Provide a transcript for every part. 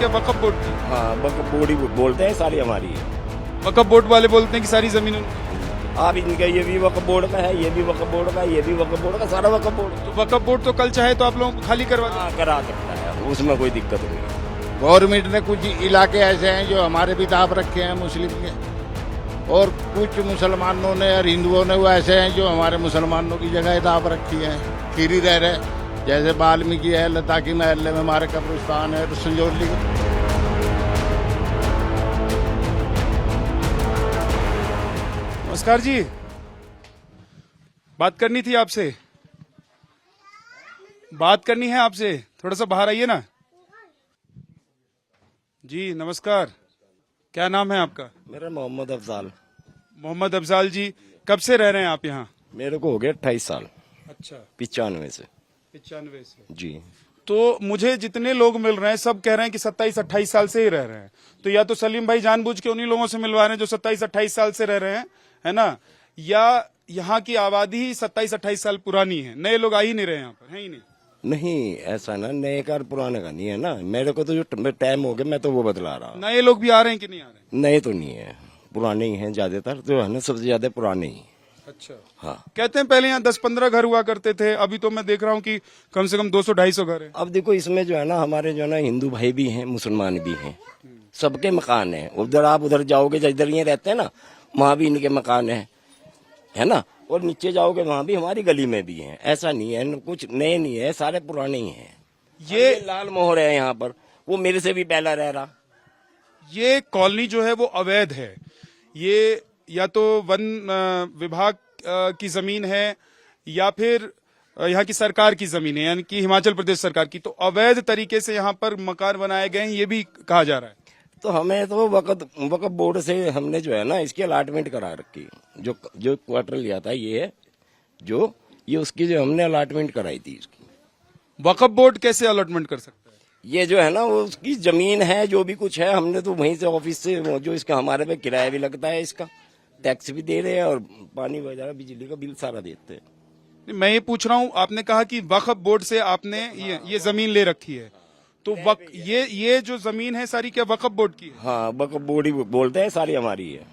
क्या वक्फ बोर्ड की? हाँ वक्फ बोर्ड ही बोलते हैं, सारी हमारी है। वक्फ बोर्ड वाले बोलते हैं कि सारी जमीन उनकी। आप इनका ये भी वक्फ बोर्ड का है, ये भी वक्फ बोर्ड का है, ये भी वक्फ बोर्ड का, सारा वक्फ बोर्ड। तो वक्फ बोर्ड तो कल चाहे तो आप लोगों को खाली करवा दे। हाँ करा सकता है, उसमें कोई दिक्कत नहीं है। गवर्नमेंट ने कुछ इलाके ऐसे हैं जो हमारे भी दाब रखे हैं मुस्लिम के, और कुछ मुसलमानों ने और हिंदुओं ने वो ऐसे हैं जो हमारे मुसलमानों की जगह दाब रखी है, खीरी रह रहे। जैसे वाल्मीकि है, लद्दाखी महल्ले में हमारे कब्रिस्तान है, तो संजौली। नमस्कार जी, बात करनी थी आपसे, बात करनी है आपसे, थोड़ा सा बाहर आइए ना। जी नमस्कार, क्या नाम है आपका? मेरा मोहम्मद अफजाल। मोहम्मद अफजाल जी, कब से रह रहे हैं आप यहाँ? मेरे को हो गया 28 साल। अच्छा, 95 से। 95 से। जी। तो मुझे जितने लोग मिल रहे हैं सब कह रहे हैं कि 27-28 साल से ही रह रहे हैं। तो या तो सलीम भाई जानबूझ के उन्हीं लोगों से मिलवा रहे हैं जो 27-28 साल से रह रहे हैं, है ना, या यहाँ की आबादी ही 27-28 साल पुरानी है, नए लोग आ ही नहीं रहे यहाँ पर, है ही नहीं। नहीं ऐसा ना, नए का पुराने का नहीं है ना। मेरे को तो जो टाइम हो गया मैं तो वो बदला रहा हूँ। नए लोग भी आ रहे हैं कि नहीं आ रहे हैं? नए तो नहीं है, पुराने ही हैं ज्यादातर, जो है ना सबसे ज्यादा पुराने ही। अच्छा। हाँ। कहते हैं पहले यहाँ 10-15 घर हुआ करते थे, अभी तो मैं देख रहा हूँ कि कम से कम 200-250 घर है। अब देखो इसमें जो है ना, हमारे जो है ना हिंदू भाई भी हैं, मुसलमान भी हैं, सबके मकान हैं। उधर आप उधर जाओगे, जिधर ये रहते हैं ना, वहाँ भी इनके मकान है ना। और नीचे जाओगे वहाँ भी हमारी गली में भी हैं। ऐसा नहीं है, कुछ नए नहीं है, सारे पुराने ही हैं। ये लाल मोहर है यहाँ पर, वो मेरे से भी पहला रह रहा। ये कॉलोनी जो है वो अवैध है। ये या तो वन विभाग की जमीन है या फिर यहाँ की सरकार की जमीन है, यानी कि हिमाचल प्रदेश सरकार की। तो अवैध तरीके से यहाँ पर मकान बनाए गए हैं, ये भी कहा जा रहा है। तो हमें तो वक्फ बोर्ड से हमने जो है ना इसकी अलाटमेंट करा रखी। जो क्वार्टर लिया था ये ये उसकी जो हमने अलाटमेंट कराई थी इसकी। वक्फ बोर्ड कैसे अलॉटमेंट कर सकता है? ये जो है ना वो उसकी जमीन है, जो भी कुछ है, हमने तो वहीं से ऑफिस से जो इसका हमारे पे किराया भी लगता है, इसका टैक्स भी दे रहे हैं और पानी वगैरह बिजली का बिल सारा देते हैं। मैं ये पूछ रहा हूँ, आपने कहा कि वक्फ बोर्ड से आपने ये जमीन ले रखी है, तो ये जो जमीन है सारी क्या वक्फ बोर्ड की है? हाँ वक्फ बोर्ड ही बोलते हैं, सारी हमारी है।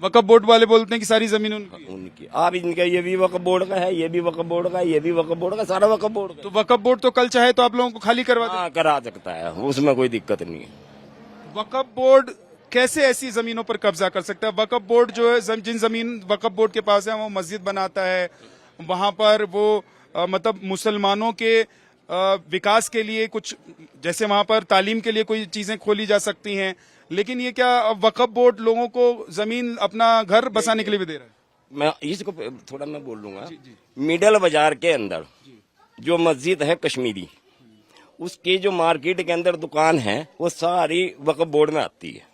वक्फ बोर्ड वाले बोलते हैं कि सारी जमीन उनकी है। उनकी। आप इनका ये भी वक्फ बोर्ड का है, ये भी वक्फ बोर्ड का है, ये भी वक्फ बोर्ड का, सारा वक्फ बोर्ड का। तो वक्फ बोर्ड तो कल चाहे तो आप लोगों को खाली करवा दे। हाँ करा सकता है, उसमें कोई दिक्कत नहीं है। वक्फ बोर्ड कैसे ऐसी जमीनों पर कब्जा कर सकता है? वक्फ बोर्ड जो है, जिन जमीन वक्फ बोर्ड के पास है, वो मस्जिद बनाता है, वहां पर वो मतलब मुसलमानों के विकास के लिए कुछ, जैसे वहां पर तालीम के लिए कोई चीजें खोली जा सकती हैं, लेकिन ये क्या वक्फ बोर्ड लोगों को जमीन अपना घर बसाने के लिए भी दे रहा है? मैं इसको थोड़ा मैं बोल लूंगा। मिडल बाजार के अंदर जो मस्जिद है कश्मीरी, उसकी जो मार्केट के अंदर दुकान है वो सारी वक्फ बोर्ड में आती है।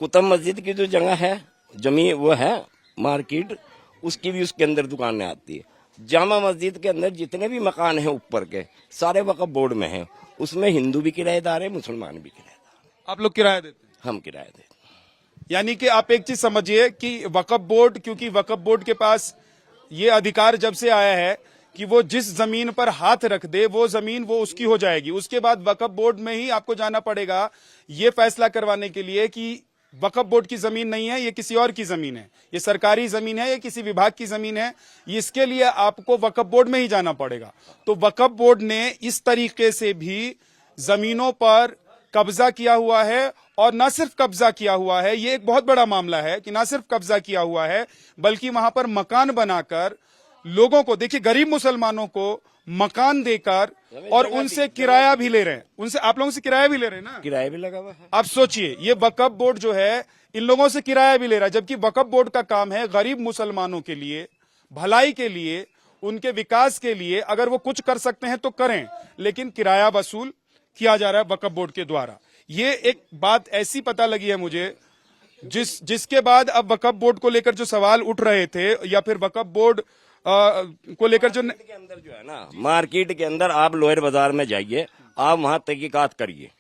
कुतुब मस्जिद की जो जगह है, जमीन वो है मार्केट, उसकी भी उसके अंदर दुकानें आती है। जामा मस्जिद के अंदर जितने भी मकान हैं ऊपर के, सारे वक्फ बोर्ड में हैं। उसमें हिंदू भी किराएदार है, मुसलमान भी किराएदार। आप लोग किराया देते हैं? हम किराया देते हैं। यानी कि आप एक चीज समझिए कि वक्फ बोर्ड, क्योंकि वक्फ बोर्ड के पास ये अधिकार जब से आया है कि वो जिस जमीन पर हाथ रख दे वो जमीन वो उसकी हो जाएगी। उसके बाद वक्फ बोर्ड में ही आपको जाना पड़ेगा ये फैसला करवाने के लिए कि वक्फ बोर्ड की जमीन नहीं है, ये किसी और की जमीन है, ये सरकारी जमीन है, ये किसी विभाग की जमीन है। इसके लिए आपको वक्फ बोर्ड में ही जाना पड़ेगा। तो वक्फ बोर्ड ने इस तरीके से भी जमीनों पर कब्जा किया हुआ है, और न सिर्फ कब्जा किया हुआ है, ये एक बहुत बड़ा मामला है कि न सिर्फ कब्जा किया हुआ है बल्कि वहां पर मकान बनाकर लोगों को, देखिए गरीब मुसलमानों को मकान देकर और उनसे किराया भी ले रहे हैं। उनसे, आप लोगों से किराया भी ले रहे हैं ना? किराया भी लगा हुआ है। आप सोचिए, ये वक्फ बोर्ड जो है इन लोगों से किराया भी ले रहा है, जबकि वक्फ बोर्ड का काम है गरीब मुसलमानों के लिए, भलाई के लिए, उनके विकास के लिए। अगर वो कुछ कर सकते हैं तो करें, लेकिन किराया वसूल किया जा रहा है वक्फ बोर्ड के द्वारा। ये एक बात ऐसी पता लगी है मुझे, जिसके बाद अब वक्फ बोर्ड को लेकर जो सवाल उठ रहे थे, या फिर वक्फ बोर्ड को लेकर जो के अंदर जो है ना, मार्केट के अंदर आप लोअर बाजार में जाइए, आप वहां तहकीकात करिए।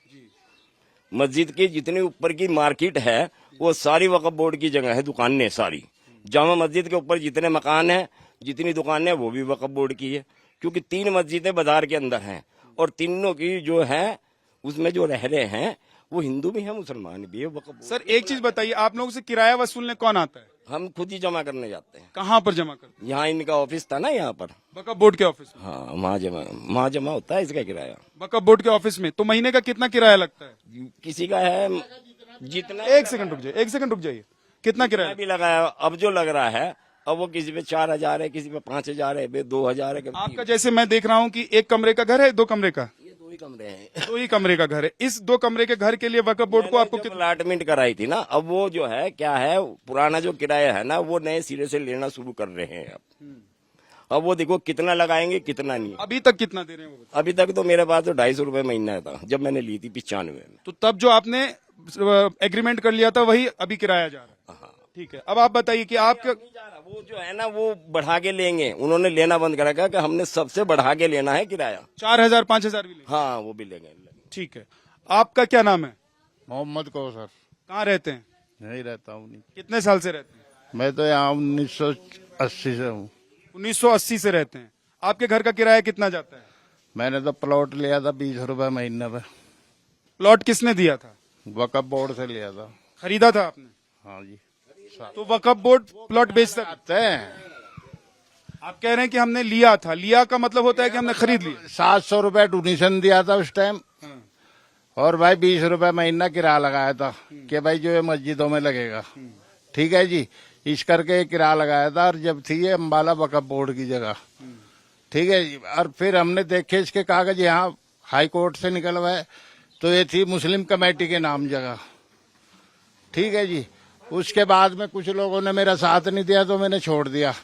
मस्जिद की जितनी ऊपर की मार्केट है वो सारी वक्फ बोर्ड की जगह है, दुकानें सारी। जामा मस्जिद के ऊपर जितने मकान हैं, जितनी दुकानें, वो भी वक्फ बोर्ड की है, क्योंकि 3 मस्जिदें बाजार के अंदर हैं और तीनों की जो है उसमें जो रह रहे हैं वो हिंदू भी है मुसलमान भी है। वक्फ बोर्ड सर एक चीज बताइए, आप लोगों से किराया वसूलने कौन आता है? हम खुद ही जमा करने जाते हैं। कहाँ पर जमा करते हैं? यहाँ इनका ऑफिस था ना यहाँ पर, वक्फ बोर्ड के ऑफिस में। हाँ वहाँ जमा होता है इसका किराया। वक्फ बोर्ड के ऑफिस में तो महीने का कितना किराया लगता है? किसी का है जितना एक सेकंड रुक जाइए, एक सेकंड रुक जाइए, कितना किराया? भी लगाया अब जो लग रहा है, अब वो किसी पे 4,000 है, किसी पे 5,000 है, 2,000 है, कभी आपका जैसे मैं देख रहा हूँ कि एक कमरे का घर है, 2 कमरे का? ये 2 ही कमरे हैं। 2 ही कमरे का घर है। इस 2 कमरे के घर के लिए वक्फ बोर्ड को आपको जब कितना? अलॉटमेंट कराई थी ना, अब वो जो है क्या है, पुराना जो किराया है ना वो नए सिरे से लेना शुरू कर रहे हैं अब वो देखो कितना लगाएंगे कितना नहीं। अभी तक कितना दे रहे हैं वो बताइए? अभी तक तो मेरे पास तो 250 रुपए महीना था जब मैंने ली थी 95 में। तो तब जो आपने एग्रीमेंट कर लिया था वही अभी किराया जा रहा है। हाँ। ठीक है, अब आप बताइए कि आपका वो जो है ना वो बढ़ा के लेंगे, उन्होंने लेना बंद करा कि हमने सबसे बढ़ा के लेना है किराया। 4,000 5,000 भी लेंगे? हाँ वो भी लेंगे। ठीक है, आपका क्या नाम है? मोहम्मद कौसर। कहाँ रहते हैं? यहीं रहता हूँ। कितने साल से रहते हैं? मैं तो यहाँ 1980 से हूँ। 1980 से रहते हैं। आपके घर का किराया कितना जाता है? मैंने तो प्लॉट लिया था 20 रुपए महीने पे। प्लॉट किसने दिया था? वक्फ बोर्ड से लिया था। खरीदा था आपने? हाँ जी। तो वक्फ बोर्ड प्लॉट बेचता है? आते हैं। आप कह रहे हैं कि हमने लिया था, लिया का मतलब होता है कि हमने खरीद लिया। 700 रुपए डोनेशन दिया था उस टाइम, और भाई 20 रुपए महीना किराया लगाया था कि भाई जो ये मस्जिदों में लगेगा। ठीक है जी, इस करके किराया लगाया था। और जब थी ये अम्बाला वक्फ बोर्ड की जगह, ठीक है जी, और फिर हमने देखे इसके कागज यहाँ हाई कोर्ट से निकलवाए तो ये थी मुस्लिम कमेटी के नाम जगह। ठीक है जी, उसके बाद में कुछ लोगों ने मेरा साथ नहीं दिया तो मैंने छोड़ दिया।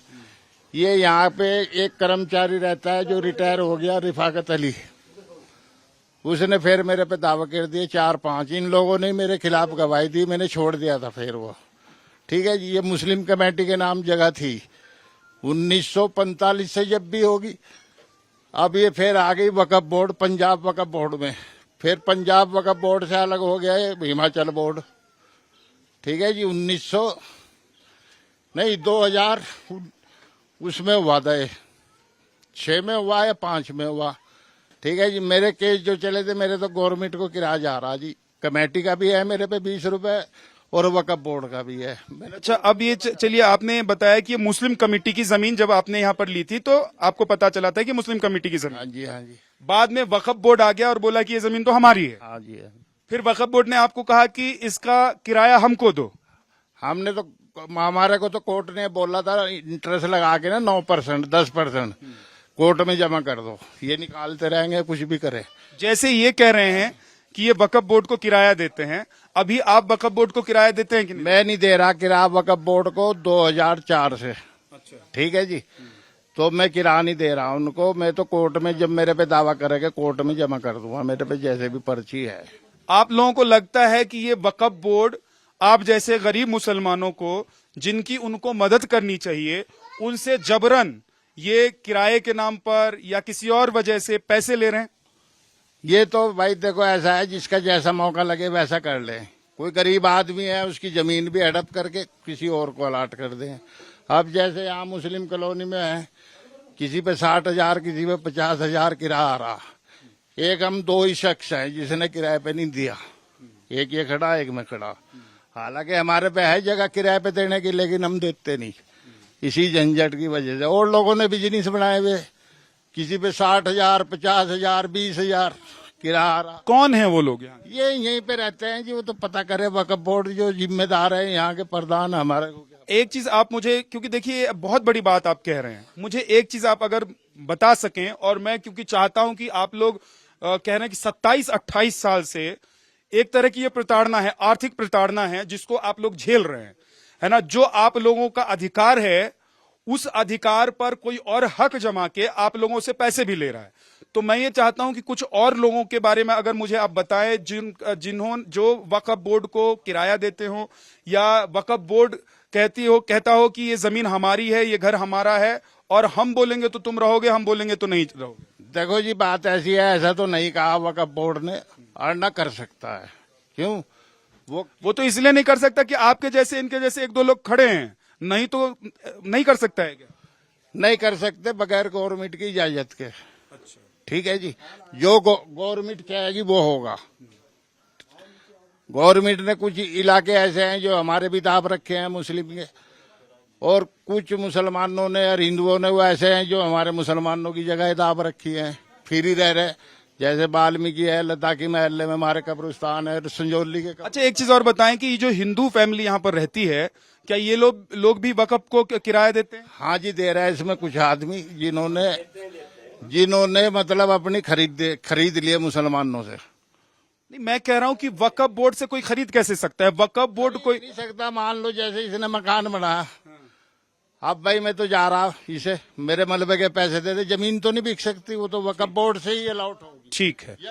ये यहाँ पे एक कर्मचारी रहता है जो रिटायर हो गया, रिफाकत अली, उसने फिर मेरे पे दावा कर दिए 4-5। इन लोगों ने मेरे खिलाफ गवाही दी, मैंने छोड़ दिया था फिर वो। ठीक है जी, ये मुस्लिम कमेटी के नाम जगह थी 1945 से जब भी होगी। अब ये फिर आ गई वक्फ बोर्ड, पंजाब वक्फ बोर्ड में। फिर पंजाब वक्फ बोर्ड से अलग हो गया ये हिमाचल बोर्ड। ठीक है जी, 2000 उसमें हुआ था, ये 6 में हुआ या 5 में हुआ। ठीक है जी, मेरे केस जो चले थे मेरे तो गवर्नमेंट को किराया जा रहा जी। कमेटी का भी है मेरे पे 20 रुपए और वक्फ बोर्ड का भी है। अच्छा, अब ये चलिए, आपने बताया कि ये मुस्लिम कमेटी की जमीन जब आपने यहाँ पर ली थी तो आपको पता चला था कि मुस्लिम कमेटी की हाँ जमीन। जी, हाँ जी। बाद में वक्फ बोर्ड आ गया और बोला कि ये जमीन तो हमारी है। हाँ जी, हाँ। फिर वक्फ बोर्ड ने आपको कहा कि इसका किराया हमको दो। हमने तो, हमारे को तो कोर्ट ने बोला था इंटरेस्ट लगा के ना 9% 10% कोर्ट में जमा कर दो, ये निकालते रहेंगे कुछ भी करें। जैसे ये कह रहे हैं कि ये वक्फ बोर्ड को किराया देते हैं, अभी आप वक्फ बोर्ड को किराया देते हैं कि नहीं? मैं नहीं दे रहा किराया वक्फ बोर्ड को 2004 से। अच्छा। ठीक है जी, तो मैं किराया नहीं दे रहा उनको। मैं तो कोर्ट में जब मेरे पे दावा करेंगे कोर्ट में जमा कर दूंगा, मेरे पे जैसे भी पर्ची है। आप लोगों को लगता है कि ये वक्फ बोर्ड आप जैसे गरीब मुसलमानों को जिनकी उनको मदद करनी चाहिए, उनसे जबरन ये किराए के नाम पर या किसी और वजह से पैसे ले रहे हैं? ये तो भाई देखो ऐसा है, जिसका जैसा मौका लगे वैसा कर ले। कोई गरीब आदमी है उसकी जमीन भी हड़प करके किसी और को अलाट कर दें। अब जैसे यहाँ मुस्लिम कॉलोनी में है, किसी पे 60,000 किसी पे 50,000 किराया आ रहा। एक हम 2 ही शख्स हैं जिसने किराए पे नहीं दिया, एक ये खड़ा एक मैं खड़ा। हालांकि हमारे पे है जगह किराए पे देने की, लेकिन हम देते नहीं इसी झंझट की वजह से। और लोगों ने बिजनेस बनाए हुए, किसी पे 60,000 50,000 20,000 किराया आ रहा। कौन है वो लोग यहाँ? ये यहीं पे रहते हैं जी, वो तो पता करे वक्फ बोर्ड जो जिम्मेदार है यहाँ के प्रधान हमारे को। एक चीज आप मुझे, क्योंकि देखिए बहुत बड़ी बात आप कह रहे हैं, मुझे एक चीज आप अगर बता सकें, और मैं क्योंकि चाहता हूं कि आप लोग कह रहे हैं कि 27-28 साल से एक तरह की ये प्रताड़ना है, आर्थिक प्रताड़ना है जिसको आप लोग झेल रहे हैं, है ना? जो आप लोगों का अधिकार है, उस अधिकार पर कोई और हक जमा के आप लोगों से पैसे भी ले रहा है। तो मैं ये चाहता हूं कि कुछ और लोगों के बारे में अगर मुझे आप बताएं जिन्होंने जो वक्फ बोर्ड को किराया देते हो, या वक्फ बोर्ड कहता हो कि ये जमीन हमारी है, ये घर हमारा है, और हम बोलेंगे तो तुम रहोगे, हम बोलेंगे तो नहीं रहोगे। देखो जी, बात ऐसी है, ऐसा तो नहीं कहा वक्फ बोर्ड ने, और न कर सकता है। क्यों? वो तो इसलिए नहीं कर सकता कि आपके जैसे इनके जैसे 1-2 लोग खड़े हैं, नहीं तो नहीं कर सकता है क्या? नहीं कर सकते बगैर गवर्नमेंट की इजाजत के। अच्छा। ठीक है जी। जो गवर्नमेंट चाहेगी वो होगा। गवर्नमेंट ने कुछ इलाके ऐसे हैं जो हमारे भी दाब रखे हैं मुस्लिम के, और कुछ मुसलमानों ने और हिंदुओं ने वो ऐसे हैं जो हमारे मुसलमानों की जगह दाब रखी है, फिर ही रह रहे। जैसे वाल्मीकि है, लद्दाखी महल्ले में हमारे कब्रिस्तान है, संजौली के अच्छा, एक चीज और बताएं कि ये जो हिंदू फैमिली यहाँ पर रहती है, क्या ये लोग भी वक्फ को किराया देते हैं? हाँ जी, दे रहा है। इसमें कुछ आदमी जिन्होंने मतलब अपनी खरीद लिए मुसलमानों से। नहीं, मैं कह रहा हूँ कि वक्फ बोर्ड से कोई खरीद कैसे सकता है? वक्फ बोर्ड कोई नहीं सकता। मान लो जैसे इसने मकान बनाया, अब भाई मैं तो जा रहा, इसे मेरे मलबे के पैसे दे दे, जमीन तो नहीं बिक सकती, वो तो वक्फ बोर्ड से ही अलाउट होगी। ठीक है। या